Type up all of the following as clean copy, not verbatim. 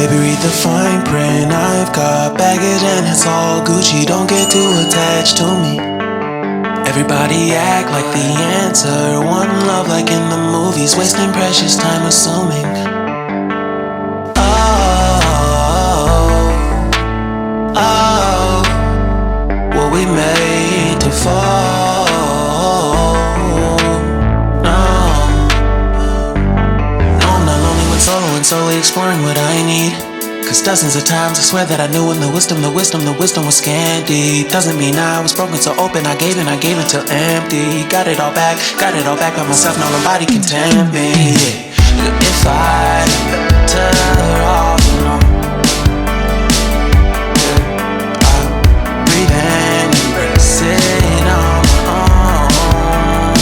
Baby, read the fine print. I've got baggage and it's all Gucci. Don't get too attached to me. Everybody act like the answer. One love like in the movies. Wasting precious time assuming. Oh, were we made to fall? No, I'm not lonely when solo and solely exploring what I need. Cause dozens of times I swear that I knew when the wisdom was scanty. Doesn't mean I was broken so open, I gave until empty. Got it all back by myself, now nobody can tempt me. If I turn off alone, sit on my own.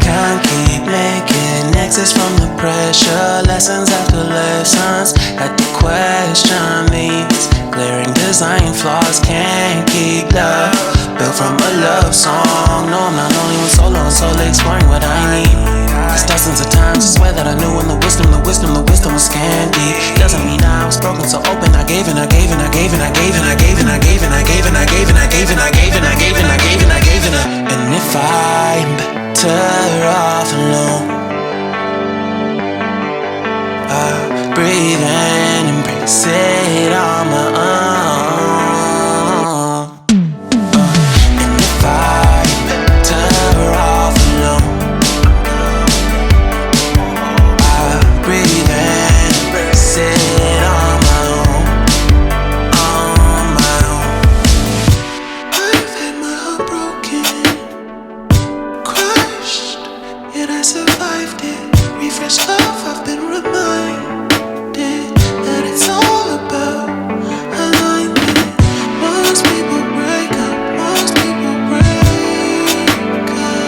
Can't keep making exits from the pressure. Lessons after lessons, had to question these glaring design flaws. Can't keep love built from a love song. No, I'm not only when solo and solely exploring what I need. Cause dozens of times I swear that I knew when the wisdom was scanty. Doesn't mean I was broken so open, I gave and I gave and I gave and I gave and I gave and I gave and I gave and I gave and I gave and I gave and I gave and I gave and I gave and I. And if I'm better off alone, I breathe and embrace it on my own. And if I'm better off alone, breathe and embrace it on my own, on my own. I've had my heart broken, crushed, yet I survived it. Refreshed love, I've been reminded that it's all about alignment. Most people break up, most people break up.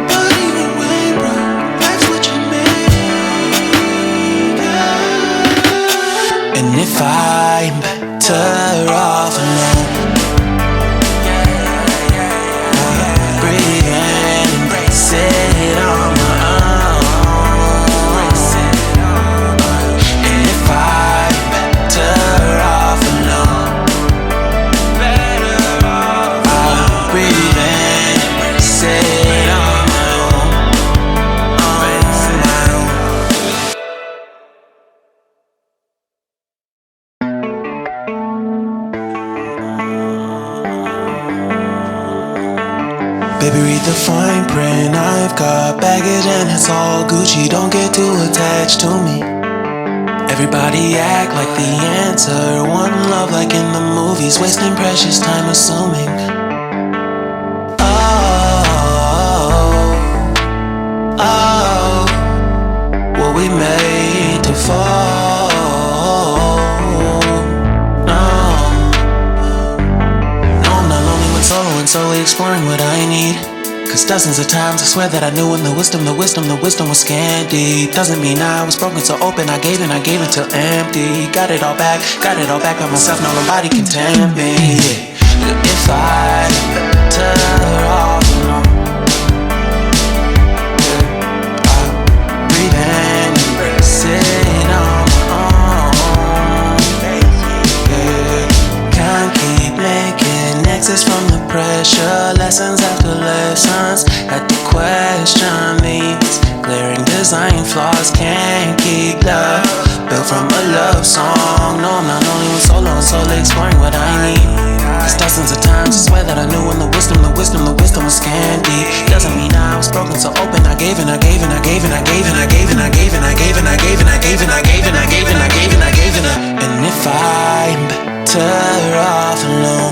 But even when broke, life's what you make it. And if I'm better off alone, breathe and embrace it on my own. And if I'm better off alone, I'll breathe and embrace it on my own, on my own. Baby, read the fine print. I've got baggage and it's all Gucci. Don't get too attached to me. Everybody act like the answer. One love like in the movies. Wasting precious time assuming. Oh, were we made to fall? No, I'm not lonely when solo and solely exploring what I need. Cause dozens of times I swear that I knew when the wisdom was scanty. Doesn't mean I was broken so open, I gave until empty. Got it all back by myself, now nobody can tempt me. If I better off alone, breathe and embrace it on my own. Can't keep making exits from the pressure. Lessons after lessons, had to question these glaring design flaws. Can't keep love built from a love song. No, I'm not only when solo and solely exploring what I need. Cause dozens of times I swear that I knew when the wisdom was scanty. Doesn't mean I was broken so open, I gave and I gave and I gave and I gave and I gave and I gave and I gave and I gave and I gave and I gave and I gave and I gave and I gave and I. And if I'm better off alone,